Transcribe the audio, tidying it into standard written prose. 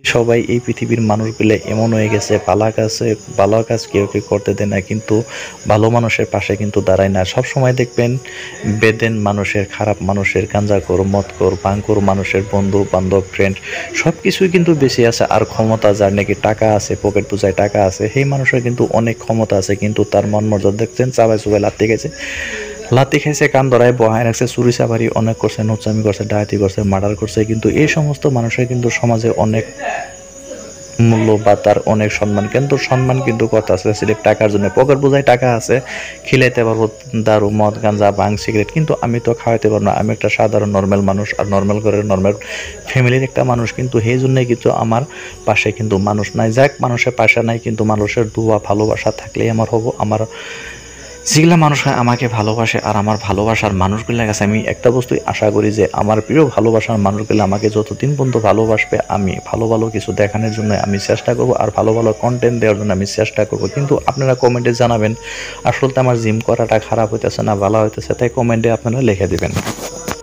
সবাই এই পৃথিবীর মানুষগুলো এমন হয়ে গেছে, ভালো কাজ কেউ কেউ করতে দেয় না, কিন্তু ভালো মানুষের পাশে কিন্তু দাঁড়ায় না। সব সময় দেখবেন বেদেন মানুষের, খারাপ মানুষের, গাঁজাখোর, মদখোর, ভাঙখোর মানুষের বন্ধু বান্ধব, ফ্রেন্ড সব কিছুই কিন্তু বেশি আছে। আর ক্ষমতা, যার নাকি টাকা আছে, পকেট পূজায় টাকা আছে, সেই মানুষের কিন্তু অনেক ক্ষমতা আছে, কিন্তু তার মন মর্যাদা দেখছেন চাবাই চুবাই লাত্তি খাইছে, কান ধরায় বহায় রাখছে, চুরি চাবারি অনেক করছে, নোচামি করছে, ডাকাতি করছে, মার্ডার করছে, কিন্তু এই সমস্ত মানুষের কিন্তু সমাজে অনেক মূল্য বা তার অনেক সম্মান, কিন্তু সম্মান কিন্তু কথা আছে সিলেক্ট টাকার জন্য। পকেট বোঝায় টাকা আছে, খিলাইতে পারবো দারু, মদ, গাঁজা, ভাং, সিগারেট, কিন্তু আমি তো খাওয়াইতে পারবো না। আমি একটা সাধারণ নর্মাল মানুষ, আর নর্মাল ঘরের নর্মাল ফ্যামিলির একটা মানুষ, কিন্তু সেই জন্যই কিন্তু আমার পাশে কিন্তু মানুষ নাই। যাক, মানুষের পাশে নাই, কিন্তু মানুষের দোয়া ভালোবাসা থাকলেই আমার হবো। আমার যেগুলা মানুষ আমাকে ভালোবাসে, আর আমার ভালোবাসার মানুষগুলোর কাছে আমি একটা বস্তুই আশা করি, যে আমার প্রিয় ভালোবাসার মানুষগুলো আমাকে যতদিন পর্যন্ত ভালোবাসবে, আমি ভালো ভালো কিছু দেখানোর জন্য আমি চেষ্টা করব, আর ভালো ভালো কন্টেন্ট দেওয়ার জন্য আমি চেষ্টা করব। কিন্তু আপনারা কমেন্টে জানাবেন আসলে আমার জিম করাটা খারাপ হইতেছে না ভালো হইতেছে, তাই কমেন্টে আপনারা লিখে দিবেন।